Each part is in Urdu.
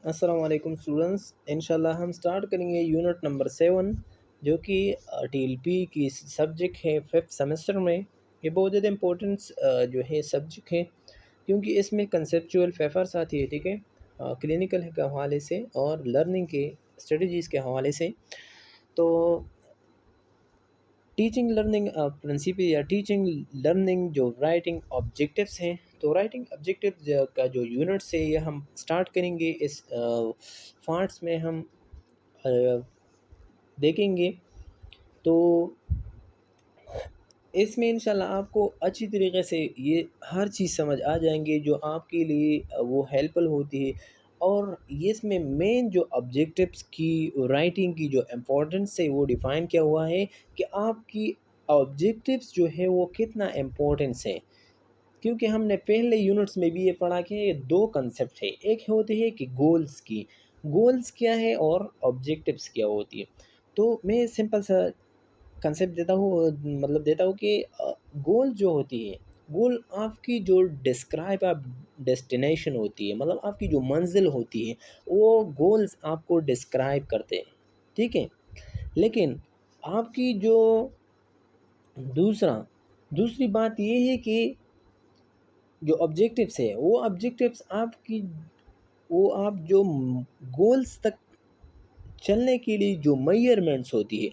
السلام علیکم اسٹوڈنٹس، انشاءاللہ ہم سٹارٹ کریں گے یونٹ نمبر 7 جو کہ ٹی ایل پی کی سبجیکٹ ہے 5th سیمسٹر میں۔ یہ بہت زیادہ امپورٹنس جو ہے سبجیکٹ ہے کیونکہ اس میں کنسیپچول پیپرس آتی ہے، ٹھیک ہے، کلینکل کے حوالے سے اور لرننگ کے اسٹریٹجیز کے حوالے سے۔ تو ٹیچنگ لرننگ پرنسپل یا ٹیچنگ لرننگ جو رائٹنگ آبجیکٹیوس ہیں، تو رائٹنگ آبجیکٹیو کا جو یونٹس ہے یہ ہم سٹارٹ کریں گے اس فارٹس میں ہم دیکھیں گے۔ تو اس میں انشاءاللہ آپ کو اچھی طریقے سے یہ ہر چیز سمجھ آ جائیں گے جو آپ کے لیے وہ ہیلپفل ہوتی ہے، اور اس میں مین جو آبجیکٹیوس کی رائٹنگ کی جو امپورٹنس ہے وہ ڈیفائن کیا ہوا ہے کہ آپ کی آبجیکٹیوس جو ہے وہ کتنا امپورٹنس ہے۔ کیونکہ ہم نے پہلے یونٹس میں بھی یہ پڑھا کہ یہ دو کنسیپٹ ہے، ایک ہوتی ہے کہ گولز کیا ہے اور آبجیکٹیوس کیا ہوتی ہے۔ تو میں سمپل سا کنسیپٹ دیتا ہوں کہ گول جو ہوتی ہے، گول آپ کی جو ڈسکرائب آپ ڈیسٹینیشن ہوتی ہے، مطلب آپ کی جو منزل ہوتی ہے وہ گولز آپ کو ڈسکرائب کرتے ہیں، ٹھیک ہے۔ لیکن آپ کی جو دوسری بات یہ ہے کہ جو آبجیکٹیوس ہے وہ آبجیکٹیوس آپ جو گولز تک چلنے کے لیے جو میئرمنٹس ہوتی ہے،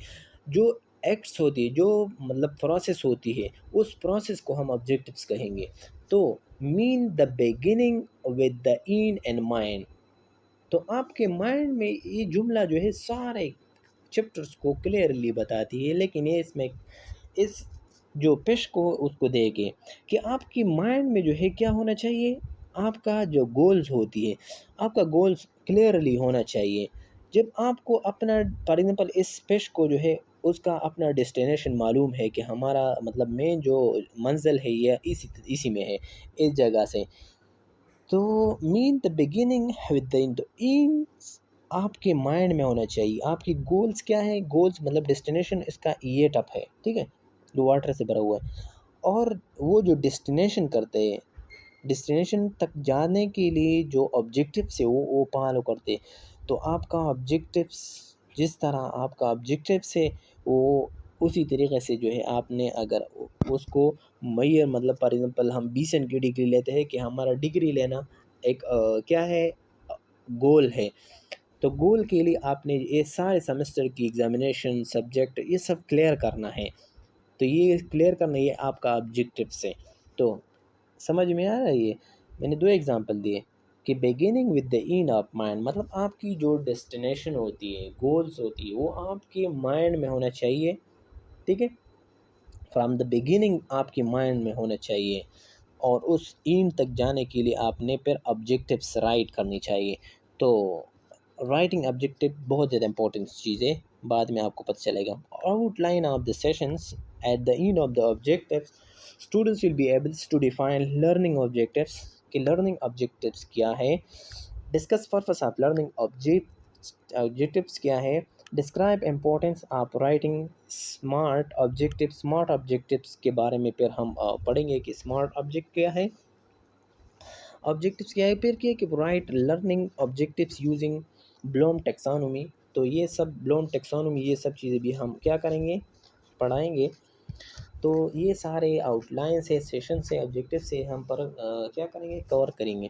جو ایکٹس ہوتی ہے، جو مطلب پروسیس ہوتی ہے، اس پروسیس کو ہم آبجیکٹیوس کہیں گے۔ تو mean the beginning with the end in mind, تو آپ کے مائنڈ میں یہ جملہ جو ہے سارے چیپٹرز کو کلیئرلی بتاتی ہے، لیکن یہ اس میں اس جو پیش کو اس کو دے کے کہ آپ کی مائنڈ میں جو ہے کیا ہونا چاہیے، آپ کا جو گولز ہوتی ہے، آپ کا گولز کلیئرلی ہونا چاہیے۔ جب آپ کو اپنا فار ایگزامپل اس پیش کو جو ہے اس کا اپنا ڈیسٹینیشن معلوم ہے کہ ہمارا مطلب مین جو منزل ہے یہ اسی میں ہے، اس جگہ سے، تو mean the beginning with the end آپ کے مائنڈ میں ہونا چاہیے۔ آپ کی گولز کیا ہے، گولز مطلب ڈیسٹینیشن اس کا یہ ٹپ ہے، ٹھیک ہے، جو واٹر سے بھرا ہوا ہے، اور وہ جو ڈیسٹینیشن کرتے ہیں، ڈیسٹینیشن تک جانے کے لیے جو آبجیکٹیوس ہے وہ فالو کرتے، تو آپ کا آبجیکٹیوس جس طرح آپ کا آبجیکٹیوس ہے وہ اسی طریقے سے جو ہے آپ نے اگر اس کو میئر مطلب فار ایگزامپل ہم 20 کی ڈگری لیتے ہیں کہ ہمارا ڈگری لینا ایک کیا ہے، گول ہے، تو گول کے لیے آپ نے یہ سارے سیمسٹر کی ایگزامینیشن سبجیکٹ یہ سب کلیئر کرنا ہے، تو یہ کلیئر کرنا یہ آپ کا آبجیکٹیوس ہے۔ تو سمجھ میں آ رہا ہے، یہ میں نے دو ایگزامپل دیے کہ beginning with the end of mind, مطلب آپ کی جو ڈیسٹینیشن ہوتی ہے، گولز ہوتی ہے، وہ آپ کے مائنڈ میں ہونا چاہیے، ٹھیک ہے، فرام دا بگننگ آپ کے مائنڈ میں ہونا چاہیے، اور اس اینڈ تک جانے کے لیے آپ نے پھر آبجیکٹیوس رائٹ کرنی چاہیے۔ تو رائٹنگ آبجیکٹیو بہت زیادہ امپورٹنٹ چیز ہے، بعد میں آپ کو پتہ چلے گا۔ Outline of the sessions at the end of the objectives students will be ables to define learning objectives, کہ لرننگ آبجیکٹیوس کیا ہے، discuss purpose of learning objectives کیا ہے، describe importance of writing SMART objectives کے بارے میں پھر ہم پڑھیں گے کہ اسمارٹ آبجیکٹ کیا ہے، آبجیکٹیوس کیا ہے، پھر کیا کہ رائٹ لرننگ آبجیکٹیوس یوزنگ بلوم ٹیکسانومی، تو یہ سب بلوم ٹیکسانومی یہ سب چیزیں بھی ہم کیا کریں گے، پڑھائیں گے۔ تو یہ سارے آؤٹ لائن سے سیشن سے آبجیکٹیو سے ہم پر کیا کریں گے، کور کریں گے۔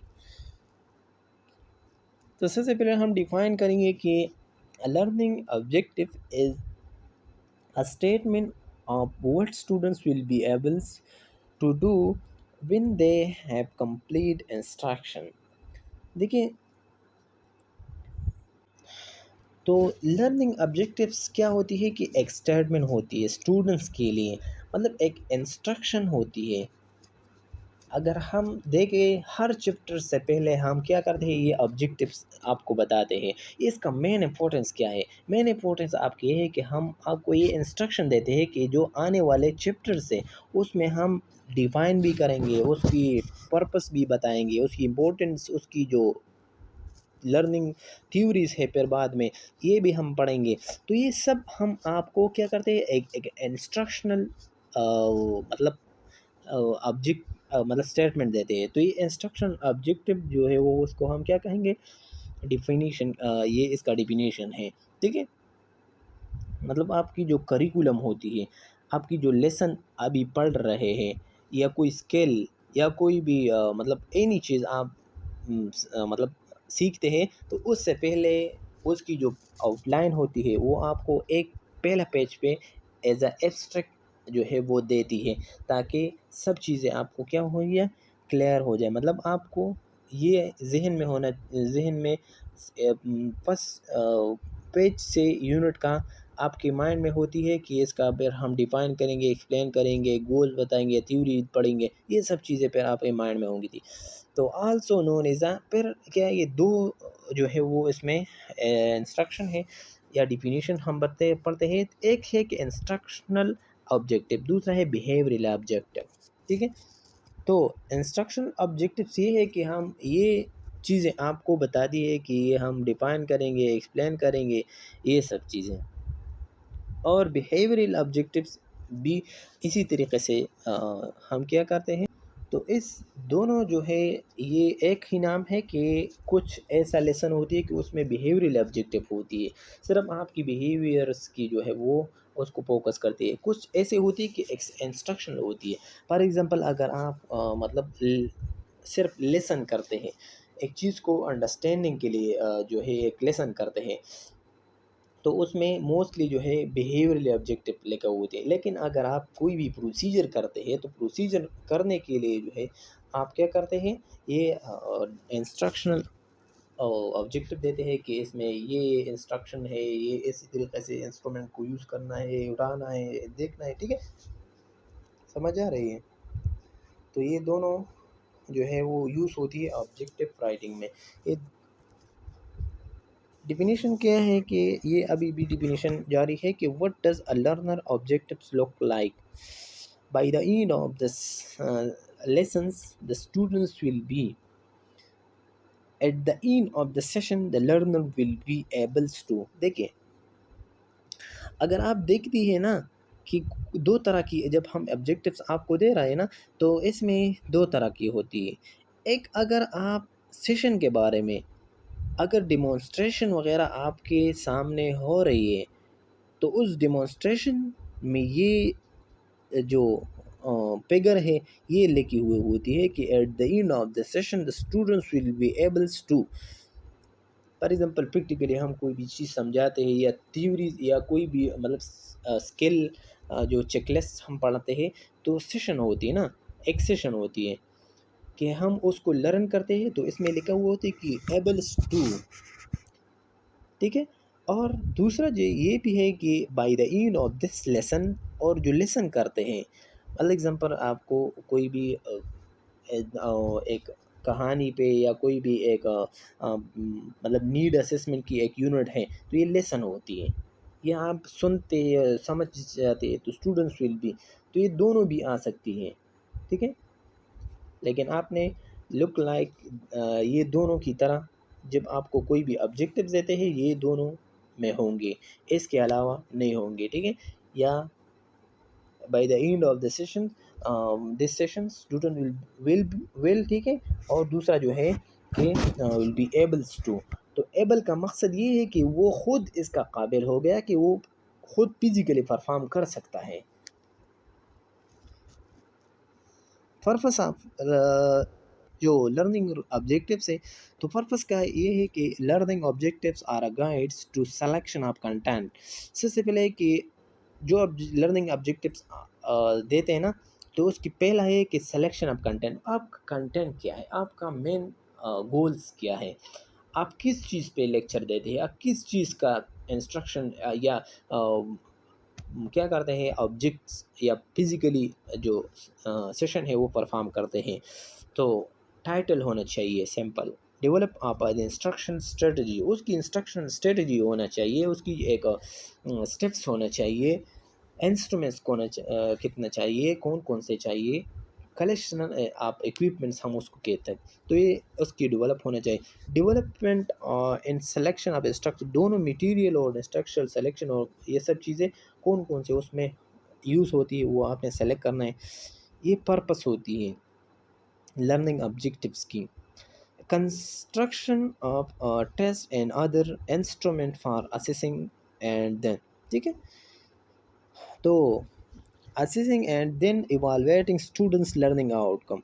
تو سب سے پہلے ہم ڈیفائن کریں گے کہ learning objective is a statement of what students will be able to do when they have complete instruction۔ دیکھیں، تو لرننگ آبجیکٹیوس کیا ہوتی ہے کہ ایک اسٹیٹمنٹ ہوتی ہے اسٹوڈنٹس کے لیے، مطلب ایک انسٹرکشن ہوتی ہے۔ اگر ہم دیکھیں ہر چیپٹر سے پہلے ہم کیا کرتے ہیں، یہ آبجیکٹیوس آپ کو بتاتے ہیں، اس کا مین امپورٹنس کیا ہے، مین امپورٹنس آپ کی یہ ہے کہ ہم آپ کو یہ انسٹرکشن دیتے ہیں کہ جو آنے والے چیپٹر سے اس میں ہم ڈیفائن بھی کریں گے، اس کی پرپس بھی بتائیں گے، اس کی امپورٹنس، اس کی جو لرننگ تھیوریز ہے پھر بعد میں یہ بھی ہم پڑھیں گے۔ تو یہ سب ہم آپ کو کیا کرتے ہیں، ایک انسٹرکشنل مطلب مطلب اسٹیٹمنٹ دیتے ہیں۔ تو یہ انسٹرکشن آبجیکٹیو جو ہے وہ اس کو ہم کیا کہیں گے، ڈیفینیشن یہ اس کا ڈیفینیشن ہے، ٹھیک ہے۔ مطلب آپ کی جو کریکولم ہوتی ہے، آپ کی جو لیسن ابھی پڑھ رہے ہیں، یا کوئی اسکل یا کوئی بھی مطلب اینی چیز آپ مطلب سیکھتے ہیں، تو اس سے پہلے اس کی جو آؤٹ لائن ہوتی ہے وہ آپ کو ایک پہلا پیج پہ ایز اے ایبسٹریکٹ جو ہے وہ دیتی ہے، تاکہ سب چیزیں آپ کو کیا ہو یا کلیئر ہو جائے۔ مطلب آپ کو یہ ذہن میں فرسٹ پیج سے یونٹ کا آپ کے مائنڈ میں ہوتی ہے کہ اس کا پھر ہم ڈیفائن کریں گے، ایکسپلین کریں گے، گول بتائیں گے، تھیوری پڑھیں گے، یہ سب چیزیں پھر آپ کے مائنڈ میں ہوں گی تھی۔ تو آلسو نون ایز پھر کیا یہ دو جو ہے وہ اس میں انسٹرکشن ہے یا ڈیفینیشن ہم پڑھتے ہیں، ایک ہے کہ انسٹرکشنل آبجیکٹیو، دوسرا ہے بیہیویئرل آبجیکٹیو، ٹھیک ہے۔ تو انسٹرکشنل آبجیکٹیوس یہ ہے کہ ہم یہ چیزیں آپ کو بتا دی ہے کہ یہ ہم ڈیفائن کریں گے، ایکسپلین کریں گے، یہ سب چیزیں۔ اور بیہیویئرل آبجیکٹیوس بھی اسی طریقے سے ہم کیا کرتے ہیں۔ تو اس دونوں جو ہے یہ ایک ہی نام ہے کہ کچھ ایسا لیسن ہوتی ہے کہ اس میں بیہیویئرل آبجیکٹیو ہوتی ہے، صرف آپ کی بیہیویئرس کی جو ہے وہ اس کو فوکس کرتی ہے۔ کچھ ایسے ہوتی ہے کہ انسٹرکشن ہوتی ہے، فار ایگزامپل اگر آپ مطلب صرف لیسن کرتے ہیں، ایک چیز کو انڈرسٹینڈنگ کے لیے جو ہے ایک لیسن کرتے ہیں، تو اس میں موسٹلی جو ہے بیہیویئرل آبجیکٹیو لکھے ہوتے ہیں۔ لیکن اگر آپ کوئی بھی پروسیجر کرتے ہیں، تو پروسیجر کرنے کے لیے جو ہے آپ کیا کرتے ہیں، یہ انسٹرکشنل آبجیکٹیو دیتے ہیں کہ اس میں یہ انسٹرکشن ہے، یہ اسی طریقے سے انسٹرومنٹ کو یوز کرنا ہے، اٹھانا ہے، دیکھنا ہے، ٹھیک ہے، سمجھ آ رہی ہے۔ تو یہ دونوں جو ہے وہ یوز ہوتی ہے آبجیکٹیو رائٹنگ میں۔ یہ ڈیفینیشن کیا ہے کہ یہ ابھی بھی ڈیفینیشن جاری ہے کہ what does a learner objectives look like by the end of this lessons the students will be at the end of the session the learner will be able to دیکھیں اگر آپ دیکھتی ہے نا کہ دو طرح کی جب ہم آبجیکٹیوس آپ کو دے رہے ہیں نا، تو اس میں دو طرح کی ہوتی ہے۔ ایک اگر آپ سیشن کے بارے میں اگر ڈیمونسٹریشن وغیرہ آپ کے سامنے ہو رہی ہے، تو اس ڈیمونسٹریشن میں یہ جو فگر ہے یہ لکھی ہوئی ہوتی ہے کہ at the end of the session the students will be ables to, for example practically ہم کوئی بھی چیز سمجھاتے ہیں یا تھیوریز یا کوئی بھی مطلب اسکل جو چیک لسٹ ہم پڑھاتے ہیں، تو سیشن ہوتی ہے نا، ایک سیشن ہوتی ہے کہ ہم اس کو لرن کرتے ہیں، تو اس میں لکھا ہوا ہوتا ہے کہ ایبلس ٹو، ٹھیک ہے۔ اور دوسرا جو یہ بھی ہے کہ by the end of this lesson, اور جو لیسن کرتے ہیں، فار ایگزامپل آپ کو کوئی بھی ایک کہانی پہ یا کوئی بھی ایک مطلب نیڈ اسسمنٹ کی ایک یونٹ ہے، تو یہ لیسن ہوتی ہے، یہ آپ سنتے سمجھ جاتے تو اسٹوڈنٹس ول بھی، تو یہ دونوں بھی آ سکتی ہیں، ٹھیک ہے۔ لیکن آپ نے لک لائک یہ دونوں کی طرح جب آپ کو کوئی بھی آبجیکٹیو دیتے ہیں، یہ دونوں میں ہوں گے، اس کے علاوہ نہیں ہوں گے، ٹھیک ہے۔ یا by the end of the session this session student will ٹھیک ہے، اور دوسرا جو ہے کہ ول بی ایبلس ٹو، تو ایبل کا مقصد یہ ہے کہ وہ خود اس کا قابل ہو گیا کہ وہ خود فزیکلی پرفارم کر سکتا ہے۔ پرپس آف جو لرننگ آبجیکٹیوس ہے، تو پرپس کا یہ ہے کہ learning objectives are a guides to selection of content. سب سے پہلے کہ جو لرننگ آبجیکٹیوس دیتے ہیں نا، تو اس کی پہلا ہے کہ سلیکشن آف کنٹینٹ، آپ کا کنٹینٹ کیا ہے، آپ کا مین گولز کیا ہے، آپ کس چیز پہ لیکچر دیتے ہیں، آپ کس چیز کا انسٹرکشن یا کیا کرتے ہیں آبجیکٹس یا فزیکلی جو سیشن ہے وہ پرفارم کرتے ہیں۔ تو ٹائٹل ہونا چاہیے سمپل، ڈیولپ آپ انسٹرکشن اسٹریٹجی، اس کی انسٹرکشن اسٹریٹجی ہونا چاہیے، اس کی ایک اسٹیپس ہونا چاہیے، انسٹرومنٹس کتنا چاہیے، کون کون سے چاہیے، کلیکشن آپ ایکوپمنٹس ہم اس کو کہتے ہیں، تو یہ اس کی ڈیولپ ہونا چاہیے۔ Development in selection of instruction, دونوں میٹیریل اور انسٹرکشن سلیکشن اور یہ سب چیزیں کون کون سے اس میں یوز ہوتی ہے وہ آپ نے سلیکٹ کرنا ہے، یہ پرپس ہوتی ہے لرننگ آبجیکٹیوس کی۔ construction of a test and other instrument for assessing and then. ٹھیک ہے. تو assessing and then evaluating students learning outcome.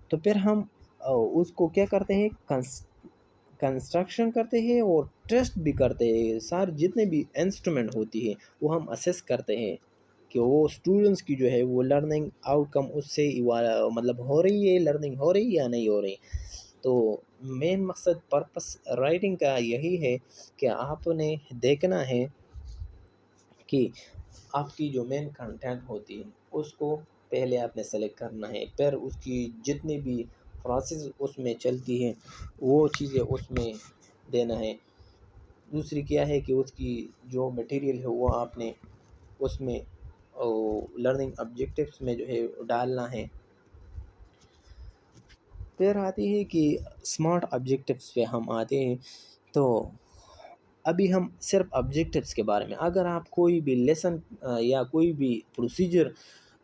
تو پھر ہم اس کو کیا کرتے ہیں, کنسٹرکشن کرتے ہیں اور ٹیسٹ بھی کرتے ہیں. سارے جتنے بھی انسٹرومنٹ ہوتی ہے وہ ہم اسیس کرتے ہیں کہ وہ اسٹوڈنٹس کی جو ہے وہ لرننگ آؤٹ کم اس سے مطلب ہو رہی ہے, لرننگ ہو رہی ہے یا نہیں ہو رہی. تو مین مقصد پرپس رائٹنگ کا یہی ہے کہ آپ نے دیکھنا ہے کہ آپ کی جو مین کنٹینٹ ہوتی ہے اس کو پہلے آپ نے سلیکٹ کرنا ہے, پھر اس کی جتنی بھی پروسیس اس میں چلتی ہے وہ چیزیں اس میں دینا ہے. دوسری کیا ہے کہ اس کی جو مٹیریل ہے وہ آپ نے اس میں لرننگ آبجیکٹیوس میں جو ہے ڈالنا ہے. پھر آتی ہے کہ اسمارٹ آبجیکٹیوس پہ ہم آتے ہیں. تو ابھی ہم صرف آبجیکٹیوس کے بارے میں, اگر آپ کوئی بھی لیسن یا کوئی بھی پروسیجر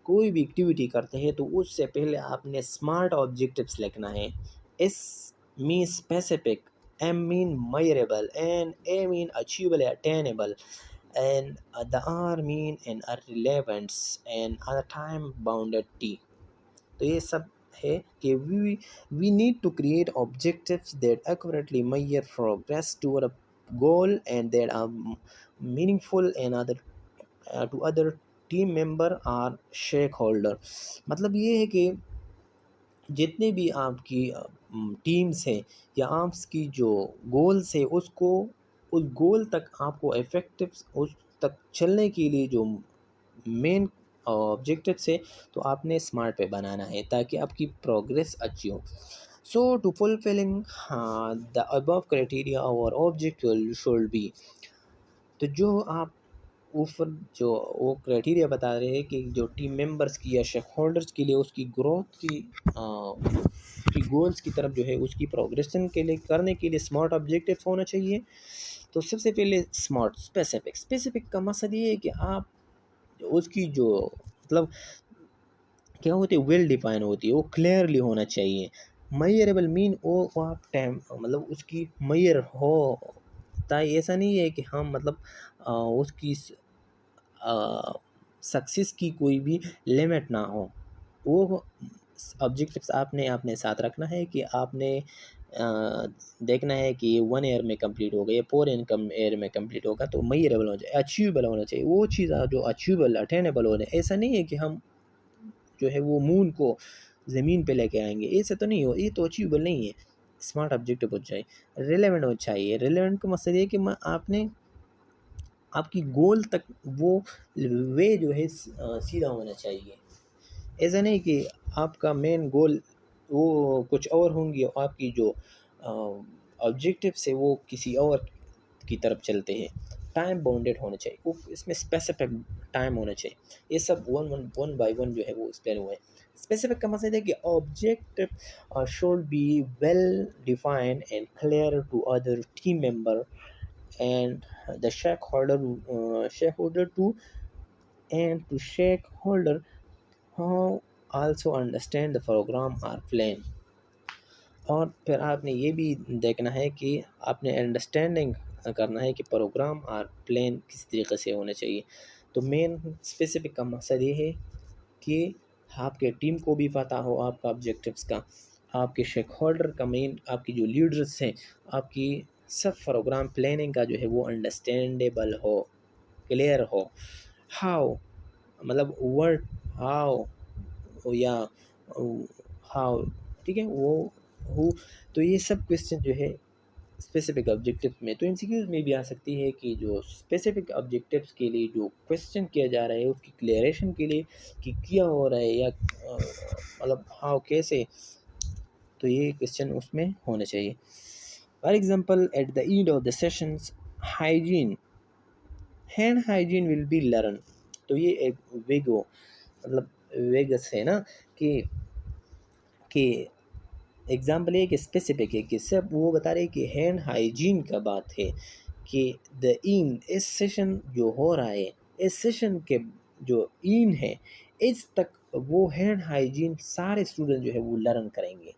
کوئی بھی ایکٹیویٹی کرتے ہیں تو اس سے پہلے آپ نے اسمارٹ آبجیکٹیوس لکھنا ہے. S mean specific, M mean measurable, and A mean achievable یا attainable, and the R mean and are relevance and are time bounded T. تو یہ سب ہے کہ we need to create objectives that accurately measure progress toward a goal and that are meaningful and other to other team member or stakeholder. مطلب یہ ہے کہ جتنے بھی آپ کی ٹیمز ہیں یا آپ کی جو گولز ہے اس گول تک آپ کو افیکٹو اس تک چلنے کے لیے جو مین آبجیکٹیوس ہے تو آپ نے اسمارٹ پہ بنانا ہے تاکہ آپ کی پروگریس اچھی ہو. So to fulfilling the above criteria اور آبجیکٹیو شوڈ بی. تو جو آپ اوپر جو وہ کرائٹیریا بتا رہے ہیں کہ جو ٹیم ممبرس کی یا شیک ہولڈرس کے لیے اس کی گروتھ کی گولز کی طرف جو ہے اس کی پروگریشن کے لیے کرنے کے لیے اسمارٹ آبجیکٹیو ہونا چاہیے. تو سب سے پہلے اسمارٹ اسپیسیفک کا مقصد یہ ہے کہ آپ اس کی جو مطلب کیا ہوتی ہے ویل ڈیفائن ہوتی ہے, وہ کلیئرلی ہونا چاہیے. میئریبل مین وہ آپ ٹائم مطلب اس کی میئر ہو, تاکہ ایسا نہیں ہے کہ ہم مطلب اس کی سکسیس کی کوئی بھی لیمٹ نہ ہو. وہ آبجیکٹیوس آپ نے اپنے ساتھ رکھنا ہے کہ آپ نے دیکھنا ہے کہ یہ 1 ایئر میں کمپلیٹ ہوگا, یہ 4 ایئر میں کمپلیٹ ہوگا. تو میئریبل ہونا چاہیے, اچیویبل ہونا چاہیے, وہ چیز جو اچیویبل اٹینیبل ہو جائے. ایسا نہیں ہے کہ ہم جو ہے وہ مون کو زمین پہ لے کے آئیں گے, ایسا تو نہیں ہو, یہ تو اچیویبل نہیں ہے. اسمارٹ آبجیکٹیو ہو چاہیے, ریلیونٹ ہو چاہیے. ریلیونٹ کا مقصد یہ کہ آپ نے آپ کی گول تک وہ وے جو ہے سیدھا ہونا چاہیے. ایسا نہیں کہ آپ کا مین گول وہ کچھ اور ہوں گی اور آپ کی جو آبجیکٹیوس ہے وہ کسی اور کی طرف چلتے ہیں. ٹائم باؤنڈیڈ ہونا چاہیے, وہ اس میں اسپیسیفک ٹائم ہونا چاہیے. یہ سب ون بائی ون جو ہے وہ ایکسپلین ہوئے. اسپیسیفک کا مقصد ہے کہ objective should be well defined and clear to other team member and the shareholder too, and to shareholder who also understand the program or plan. اور پھر آپ نے یہ بھی دیکھنا ہے کہ آپ نے انڈرسٹینڈنگ کرنا ہے کہ پروگرام اور پلان کس طریقے سے ہونا چاہیے. تو مین اسپیسیفک کا مقصد یہ ہے کہ آپ کے ٹیم کو بھی پتہ ہو آپ کا آبجیکٹیوس کا, آپ کے شیک ہولڈر کا مین آپ کی جو لیڈرس ہیں آپ کی سب پروگرام پلاننگ کا جو ہے وہ understandable who, clear who. How مطلب ورڈ ہاؤ یا ہاؤ, ٹھیک ہے, وہ ہو. تو یہ سب کویسچن جو ہے اسپیسیفک آبجیکٹیو میں تو MCQs میں بھی آ سکتی ہے کہ جو اسپیسیفک آبجیکٹیوس کے لیے جو کویسچن کیا جا رہا ہے اس کی کلیئریشن کے لیے کہ کیا ہو رہا ہے یا مطلب ہاؤ کیسے, تو یہ کویسچن اس میں ہونا چاہیے. For example at the end of the sessions hygiene, hand hygiene will be learn. تو یہ ایک مطلب ویگس ہے نا کہ ایگزامپل ہے کہ اسپیسیفک ہے کہ سب وہ بتا رہے کہ ہینڈ ہائیجین کا بات ہے کہ دا این اس سیشن جو ہو رہا ہے اس سیشن کے جو این ہے اس تک وہ ہینڈ ہائیجین سارے اسٹوڈنٹ جو ہے وہ لرن کریں گے.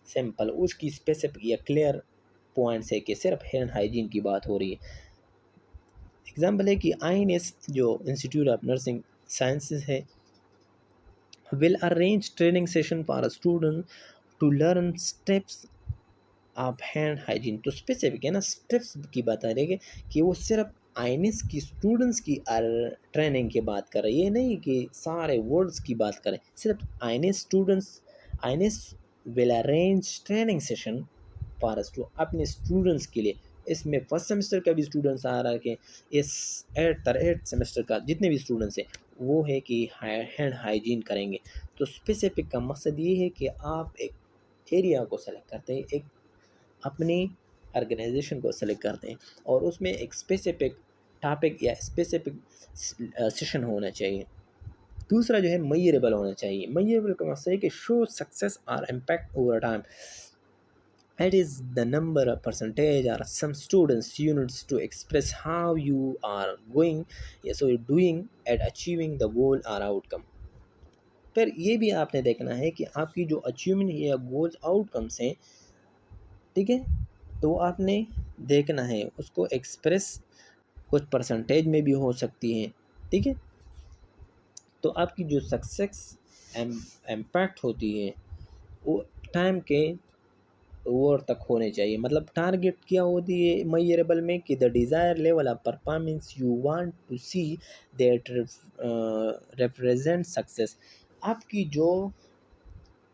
سمپل اس کی اسپیسیفک یا کلیئر پوائنٹس ہے کہ صرف ہینڈ ہائیجین کی بات ہو رہی ہے. اگزامپل ہے کہ آئی این ایس جو انسٹیٹیوٹ آف نرسنگ سائنسز ہے will arrange training session for a student to learn steps of hand hygiene. تو اسپیسیفک ہے نا، اسٹیپس کی بتا رہے ہیں کہ وہ صرف آئینس کی اسٹوڈنٹس کی ٹریننگ کی بات کر رہے ہیں، یہ نہیں کہ سارے ورڈس کی بات کریں، صرف INS students. INS will arrange training session for اپنے اسٹوڈنٹس کے لیے. اس میں فرسٹ سیمسٹر کا بھی اسٹوڈنٹس آ رہا ہے کہ اس ایٹ سیمسٹر کا جتنے بھی اسٹوڈنٹس ہیں وہ ہے کہ ہینڈ ہائیجین کریں گے. تو اسپیسیفک کا مقصد یہ ہے کہ آپ ایک ایریا کو سلیکٹ کرتے ہیں، ایک اپنی آرگنائزیشن کو سلیکٹ کرتے ہیں اور اس میں ایک اسپیسیفک ٹاپک یا اسپیسیفک سیشن ہونا چاہیے. دوسرا جو ہے میئریبل ہونا چاہیے. میئریبل کا مقصد ہے کہ شو سکسیس اور impact over time. It is the number of percentage or some students units to express how you are going, so you're doing at achieving the goal or outcome. پھر یہ بھی آپ نے دیکھنا ہے کہ آپ کی جو اچیومنٹ یا گولز آؤٹ کمس ہیں، ٹھیک ہے، تو آپ نے دیکھنا ہے اس کو ایکسپریس کچھ پرسنٹیج میں بھی ہو سکتی ہیں، ٹھیک ہے. تو آپ کی جو سکسیس امپیکٹ ہوتی ہے وہ ٹائم کے اوور تک ہونے چاہیے. مطلب ٹارگیٹ کیا ہوتی ہے میئریبل میں کہ the desire level of performance you want to see that represent success. آپ کی جو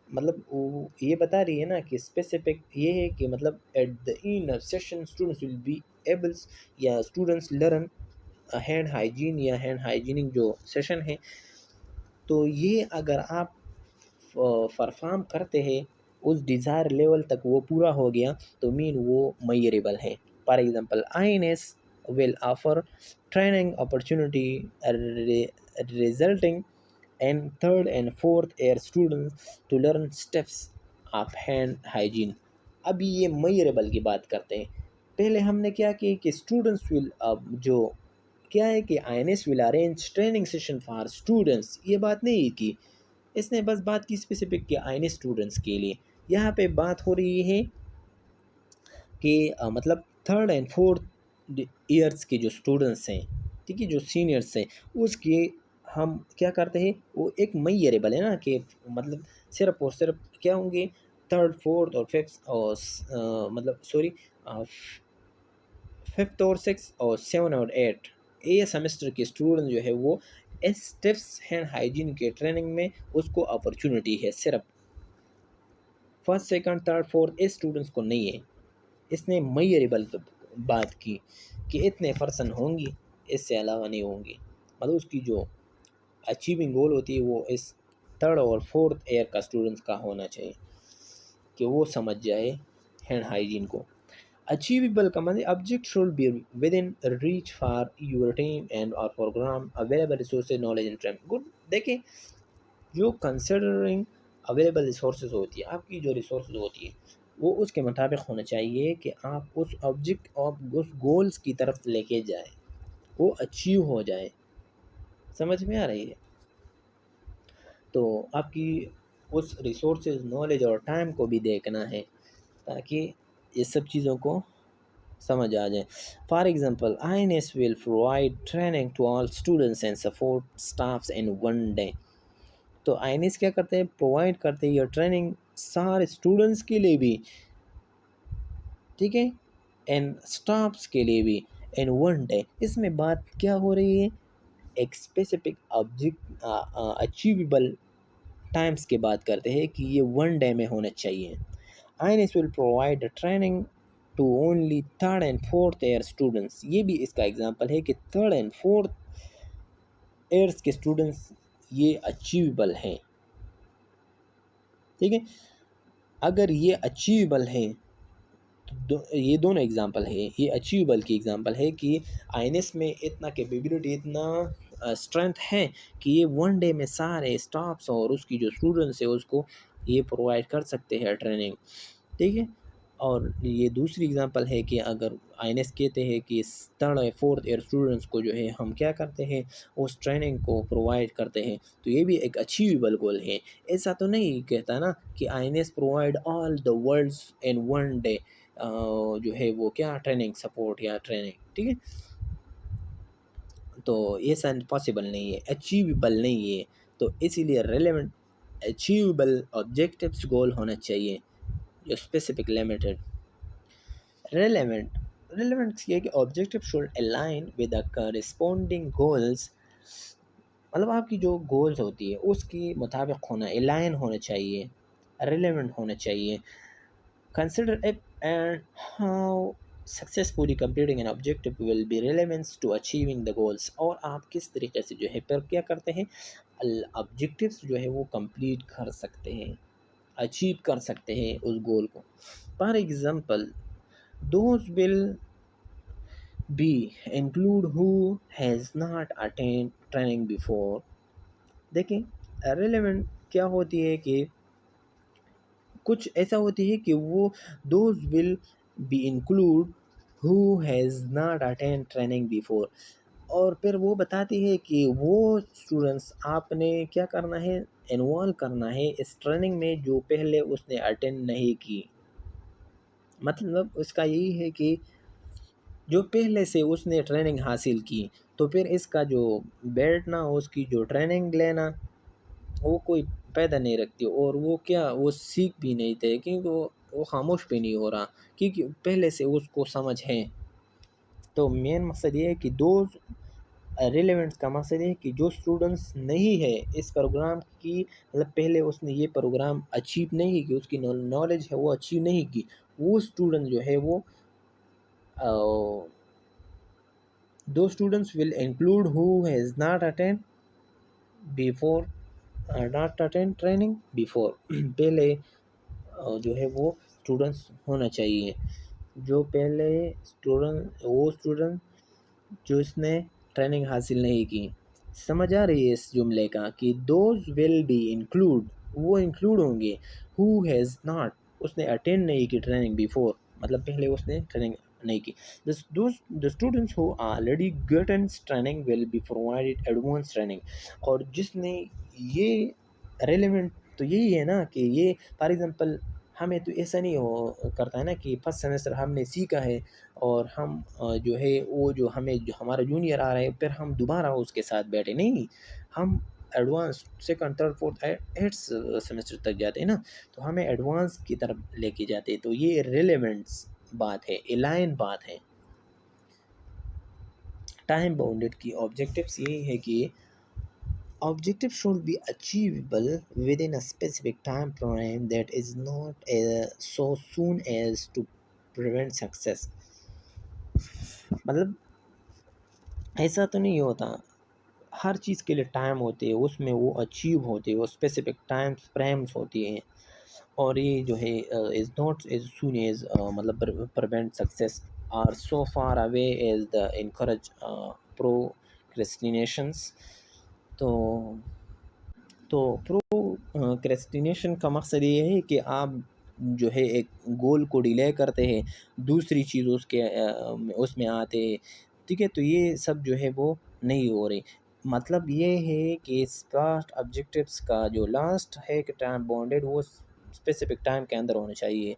مطلب یہ بتا رہی ہے نا کہ اسپیسیفک یہ ہے کہ مطلب at the end of session students will be ables یا اسٹوڈنٹس لرن ہینڈ ہائیجین یا ہینڈ ہائیجینک جو سیشن ہے. تو یہ اگر آپ پرفارم کرتے ہیں اس ڈیزائر لیول تک وہ پورا ہو گیا تو مین وہ میئریبل ہے. For example I N S will offer training opportunity resulting and third and fourth year students to learn steps of hand hygiene. ابھی یہ میئریبل کی بات کرتے ہیں. پہلے ہم نے کیا کہ اسٹوڈنٹس ول جو کیا ہے کہ I N S will arrange training session for students, یہ بات نہیں کی، اس نے بس بات کی اسپیسیفک کہ آئی این ایس اسٹوڈنٹس کے لیے. یہاں پہ بات ہو رہی ہے کہ مطلب تھرڈ اینڈ فورتھ ایئرس کے جو اسٹوڈنٹس ہیں، ٹھیک ہے، جو سینئرس ہیں، اس کے ہم کیا کرتے ہیں وہ ایک میئریبل ہے نا کہ مطلب صرف اور صرف کیا ہوں گے تھرڈ فورتھ اور ففتھ اور مطلب سوری ففتھ اور سکس اور سیون اور ایٹ اے سیمسٹر کے اسٹوڈنٹ جو ہے وہ اسٹیپس ہینڈ ہائیجین کے ٹریننگ میں اس کو اپرچونٹی ہے. صرف فرسٹ سیکنڈ تھرڈ فورتھ اس اسٹوڈنٹس کو نہیں ہے. اس نے میئریبل بات کی کہ اتنے پرسن ہوں گی، اس سے علاوہ نہیں ہوں گی. مطلب اس کی جو اچیونگ گول ہوتی ہے وہ اس تھرڈ اور فورتھ ایئر کا اسٹوڈنٹس کا ہونا چاہیے کہ وہ سمجھ جائے ہینڈ ہائیجین کو. اچیویبل کا مطلب object should be within reach for your team and اور program available resources knowledge and training. Good. دیکھیں جو کنسیڈرنگ اویلیبل ریسورسز ہوتی ہے، آپ کی جو ریسورسز ہوتی ہے وہ اس کے مطابق ہونا چاہیے کہ آپ اس آبجیکٹ اور اس گولز کی طرف لے کے جائیں، وہ اچیو ہو جائے. سمجھ میں آ رہی ہے؟ تو آپ کی اس ریسورسز نالج اور ٹائم کو بھی دیکھنا ہے تاکہ یہ سب چیزوں کو سمجھ آ جائیں. For example I N S will provide training to all students and support staffs in one day. تو آئی این ایس کیا کرتے ہیں پرووائڈ کرتے ہیں یہ ٹریننگ سارے اسٹوڈنٹس کے لیے بھی، ٹھیک ہے، اینڈ اسٹافس کے لیے بھی ان ون ڈے. اس میں بات کیا ہو رہی ہے ایک اسپیسیفک آبجیکٹ اچیویبل ٹائمس کی بات کرتے ہیں کہ یہ ون ڈے میں ہونا چاہیے. I N S will provide training to only third and fourth year students. یہ بھی اس کا ایگزامپل ہے کہ تھرڈ اینڈ فورتھ ایئرس کے اسٹوڈنٹس یہ اچیویبل ہیں، ٹھیک ہے. اگر یہ اچیویبل ہیں تو یہ دونوں ایگزامپل ہے، یہ اچیویبل کی ایگزامپل ہے کہ آئی این ایس میں اتنا کیپیبلٹی، اتنا اسٹرینتھ ہے کہ یہ ون ڈے میں سارے اسٹافس اور اس کی جو اسٹوڈنٹس ہیں اس کو یہ پرووائڈ کر سکتے ہیں ٹریننگ، ٹھیک ہے. اور یہ دوسری اگزامپل ہے کہ اگر INS کہتے ہیں کہ 3rd اور 4th ایئر اسٹوڈنٹس کو جو ہے ہم کیا کرتے ہیں اس ٹریننگ کو پرووائڈ کرتے ہیں، تو یہ بھی ایک اچیویبل گول ہے۔ ایسا تو نہیں کہتا نا کہ INS پرووائڈ آل دا ورلڈس ان ون ڈے، جو ہے وہ کیا ٹریننگ سپورٹ یا ٹریننگ، ٹھیک ہے، تو یہ سن پاسبل نہیں ہے، اچیویبل نہیں ہے، تو اسی لیے ریلیونٹ اچیویبل آبجیکٹیوس گول ہونا چاہیے جو اسپیسیفک لمیٹڈ۔ ریلیونٹ یہ کہ objective should align with the corresponding goals, مطلب آپ کی جو گولز ہوتی ہے اس کے مطابق ہونا، الائن ہونا چاہیے، ریلیونٹ ہونا چاہیے۔ Consider if and how successfully completing an objective will be relevant to achieving the goals، اور آپ کس طریقے سے جو ہے پھر کیا کرتے ہیں آبجیکٹیوس جو ہے وہ کمپلیٹ کر سکتے ہیں، اچیو کر سکتے ہیں اس گول کو۔ For example those will be include who has not attained training before۔ دیکھیں ریلیونٹ کیا ہوتی ہے کہ کچھ ایسا ہوتی ہے کہ وہ those will be include who has not attained training before، اور پھر وہ بتاتی ہے کہ وہ اسٹوڈنٹس آپ نے کیا کرنا ہے، انوالو کرنا ہے اس ٹریننگ میں جو پہلے اس نے اٹینڈ نہیں کی۔ مطلب اس کا یہی ہے کہ جو پہلے سے اس نے ٹریننگ حاصل کی، تو پھر اس کا جو بیٹھنا، اس کی جو ٹریننگ لینا، وہ کوئی پیدا نہیں رکھتی، اور وہ کیا وہ سیکھ بھی نہیں تھے کیونکہ وہ خاموش بھی نہیں ہو رہا کیونکہ پہلے سے اس کو سمجھ ہے۔ تو مین مقصد یہ ہے کہ دوز ریلیونٹ کا مقصد ہے کہ جو اسٹوڈنٹس نہیں ہے اس پروگرام کی، مطلب پہلے اس نے یہ پروگرام اچیو نہیں کی، اس کی نالج ہے وہ اچیو نہیں کی، وہ اسٹوڈنٹ جو ہے وہ دو students will include who has not attend before, not attend training before, پہلے جو ہے وہ اسٹوڈنٹس ہونا چاہیے جو پہلے اسٹوڈنٹ جو اس نے ٹریننگ حاصل نہیں کی۔ سمجھ آ رہی ہے اس جملے کا کہ دوز ول بی انکلوڈ، وہ انکلوڈ ہوں گے، ہو ہیز ناٹ، اس نے اٹینڈ نہیں کی ٹریننگ بیفور، مطلب پہلے اس نے ٹریننگ نہیں کی۔ The students who already gotten training will be provided advanced training، اور جس نے یہ ریلیونٹ تو یہی ہے نا کہ یہ فار ایگزامپل ہمیں تو ایسا نہیں کرتا ہے نا کہ فرسٹ سیمسٹر ہم نے سیکھا ہے اور ہم جو ہے وہ جو ہمیں جو ہمارا جونیئر آ رہا ہے پھر ہم دوبارہ اس کے ساتھ بیٹھے نہیں، ہم advance 2nd 3rd 4th 8th semester تک جاتے ہیں نا، تو ہمیں ایڈوانس کی طرف لے کے جاتے ہیں، تو یہ ریلیونٹس بات ہے، الائن بات ہے۔ ٹائم باؤنڈیڈ کی آبجیکٹیوس یہی ہے کہ objective should be achievable within a specific time frame that is not so soon as to prevent success۔ مطلب ایسا تو نہیں ہوتا، ہر چیز کے لیے ٹائم ہوتے ہیں، اس میں وہ اچیو ہوتے ہیں، وہ اسپیسیفک ٹائم فریمز ہوتی ہیں، اور یہ جو ہے is not as soon as مطلب prevent success or so far away as the encourage procrastinations. تو پروکریسٹینیشن کا مقصد یہ ہے کہ آپ جو ہے ایک گول کو ڈیلے کرتے ہیں، دوسری چیز اس میں آتے ہیں، ٹھیک ہے، تو یہ سب جو ہے وہ نہیں ہو رہی۔ مطلب یہ ہے کہ اسپارٹ آبجیکٹیوس کا جو لاسٹ ہے کہ ٹائم باؤنڈیڈ، وہ اسپیسیفک ٹائم کے اندر ہونا چاہیے،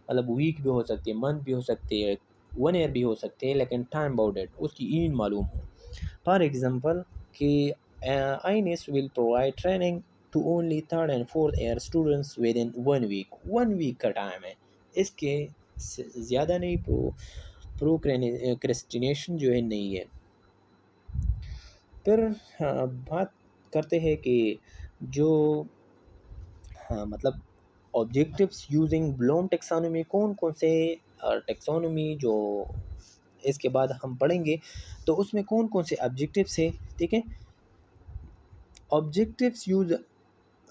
مطلب ویک بھی ہو سکتی ہے، منتھ بھی ہو سکتی ہے، 1 ایئر بھی ہو سکتے ہیں، لیکن ٹائم باؤنڈیڈ اس کی این معلوم ہو۔ فار ایگزامپل کہ INS will provide training to only 3rd and 4th year students within 1 week۔ 1 week کا ٹائم ہے، اس کے زیادہ نہیں، پروکریسٹینیشن جو ہے نہیں ہے۔ پھر بات کرتے ہیں کہ جو مطلب آبجیکٹیوس یوزنگ بلوم ٹیکسانومی، کون کون سے ٹیکسانومی جو اس کے بعد ہم پڑھیں گے، تو اس میں کون کون سے آبجیکٹیوس ہیں، ٹھیک ہے۔ آبجیکٹیوس یوز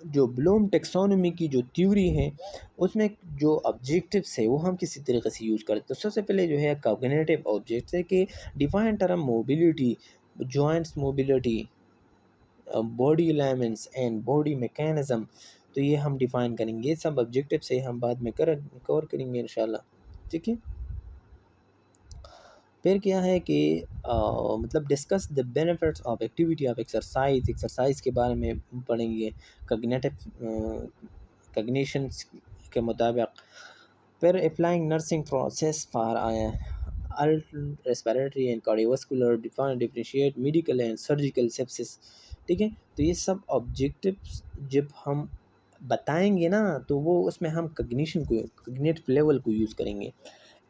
جو بلوم ٹیکسانومی کی جو تھیوری ہے اس میں جو آبجیکٹیوس ہے وہ ہم کسی طریقے سے یوز کرتے ہیں۔ تو سب سے پہلے جو ہے کوگنیٹیو آبجیکٹس ہے کہ define term mobility, joints mobility, body elements and body mechanism, تو یہ ہم ڈیفائن کریں گے، سب آبجیکٹیو سے ہم بعد میں کور کریں گے انشاءاللہ۔ ٹھیک ہے. پھر کیا ہے کہ مطلب discuss the benefits of activity of exercise کے بارے میں پڑھیں گے کگنیٹو کگنیشنس کے مطابق. پھر applying nursing process for respiratory and cardiovascular differentiate medical and surgical sepsis. ٹھیک ہے. تو یہ سب آبجیکٹیوس جب ہم بتائیں گے نا تو وہ اس میں ہم کگنیٹو لیول کو یوز کریں گے.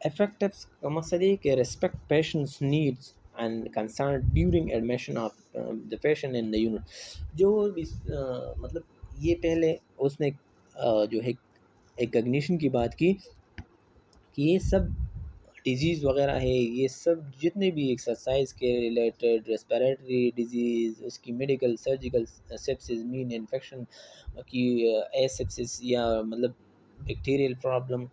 افیکٹس کا مقصد ہے کہ respect patients needs and concern during admission of the patient in the unit. جو بھی مطلب یہ پہلے اس نے جو ہے ایک کگنیشن کی بات کی کہ یہ سب ڈیزیز وغیرہ ہے، یہ سب جتنے بھی ایکسرسائز کے ریلیٹڈ ریسپیریٹری ڈیزیز، اس کی میڈیکل سرجیکل سیپسز مین انفیکشن کی سیپسس یا مطلب bacterial problem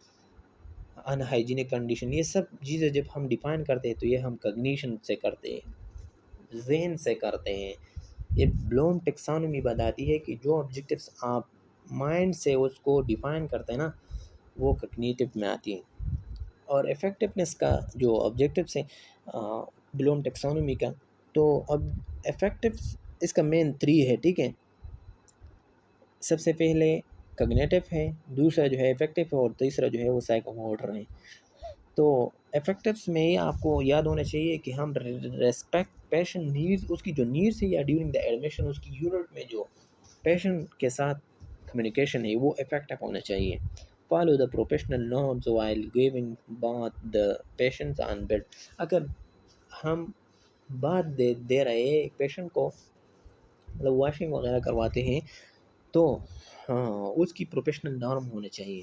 in hygienic condition, یہ سب چیزیں جب ہم ڈیفائن کرتے ہیں تو یہ ہم کگنیشن سے کرتے ہیں، ذہن سے کرتے ہیں. یہ بلوم ٹیکسانومی بتاتی ہے کہ جو آبجیکٹیوس آپ مائنڈ سے اس کو ڈیفائن کرتے ہیں نا وہ کگنیٹو میں آتی ہیں. اور افیکٹونیس کا جو آبجیکٹیوس ہے بلوم ٹیکسانومی کا، تو اب افیکٹیوس اس کا مین 3 ہے. ٹھیک ہے. سب سے پہلے کگنیٹو ہے، دوسرا جو ہے افیکٹو ہے، اور تیسرا جو ہے وہ سائیکوموٹر ہے. تو افیکٹوس میں یہ آپ کو یاد ہونا چاہیے کہ ہم ریسپیکٹ پیشنٹ نیڈز، اس کی جو نیڈس ہے یا ڈیورنگ دا ایڈمیشن اس کی یونٹ میں جو پیشنٹ کے ساتھ کمیونیکیشن ہے وہ افیکٹو ہونا چاہیے. Follow the professional norms while giving bath the patients on bed. اگر ہم بات دے رہے ہیں ایک پیشنٹ کو، مطلب واشنگ وغیرہ کرواتے ہیں، تو ہاں اس کی پروفیشنل نارم ہونے چاہیے.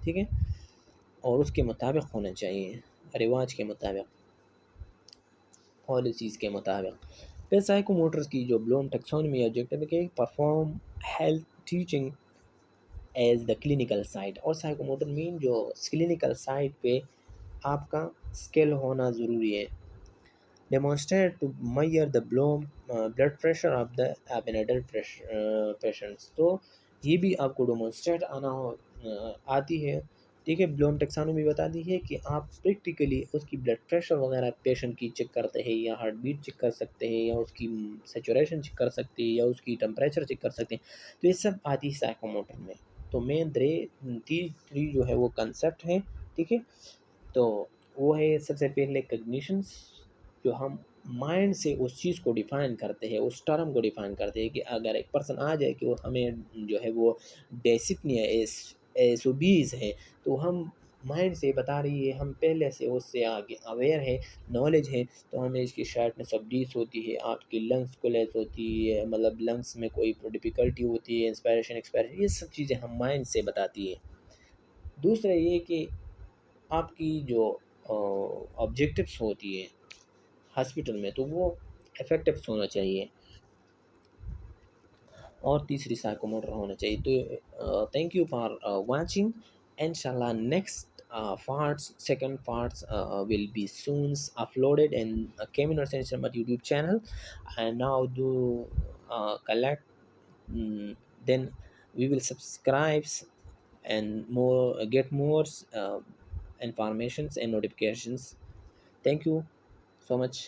ٹھیک ہے. اور اس کے مطابق ہونا چاہیے، رواج کے مطابق، پالیسیز کے مطابق. پھر سائیکو موٹرز کی جو بلوم ٹیکسانومی آبجیکٹیو ہے کہ perform health teaching as the clinical site. اور سائیکو موٹر مین جو کلینکل سائٹ پہ آپ کا اسکل ہونا ضروری ہے. Demonstrate to measure the blood blood pressure of the in adult patients. تو یہ بھی آپ کو ڈیمانسٹریٹ آتی ہے. ٹھیک ہے. بلوم ٹیکسانومی بتاتی ہے کہ آپ پریکٹیکلی اس کی بلڈ پریشر وغیرہ پیشنٹ کی چیک کرتے ہیں، یا ہارٹ بیٹ چیک کر سکتے ہیں، یا اس کی سیچوریشن چیک کر سکتے ہیں، یا اس کی ٹمپریچر چیک کر سکتے ہیں. تو یہ سب آتی ہے سائیکو موٹر میں. تو مین 3 جو ہے وہ کنسیپٹ ہیں. ٹھیک ہے. تو وہ ہے سب سے پہلے کگنیشنس، جو ہم مائنڈ سے اس چیز کو ڈیفائن کرتے ہیں، اس ٹرم کو ڈیفائن کرتے ہیں کہ اگر ایک پرسن آ جائے کہ وہ ہمیں جو ہے وہ ڈیسپنیا ایسوبیز ہے، تو ہم مائنڈ سے بتا رہی ہے، ہم پہلے سے اس سے آگے اویئر ہے، نالج ہے، تو ہمیں اس کی شارٹنس آف ڈیس ہوتی ہے، آپ کی لنگس کولیپس ہوتی ہے، مطلب لنگس میں کوئی ڈیفیکلٹی ہوتی ہے، انسپائریشن ایکسپائریشن، یہ سب چیزیں ہم مائنڈ سے بتاتی ہے. دوسرا یہ کہ آپ کی جو آبجیکٹیوس ہوتی ہے ہاسپٹل میں تو وہ افیکٹیوس ہونا چاہیے. اور تیسری سائیکوموٹر ہونا چاہیے. تو تھینک یو فار واچنگ. انشاءاللہ next parts, second parts will be soon uploaded in Kevin Arsen Sharma YouTube channel. And now do collect, then we will subscribe and more get more informations and notifications. Thank you so much.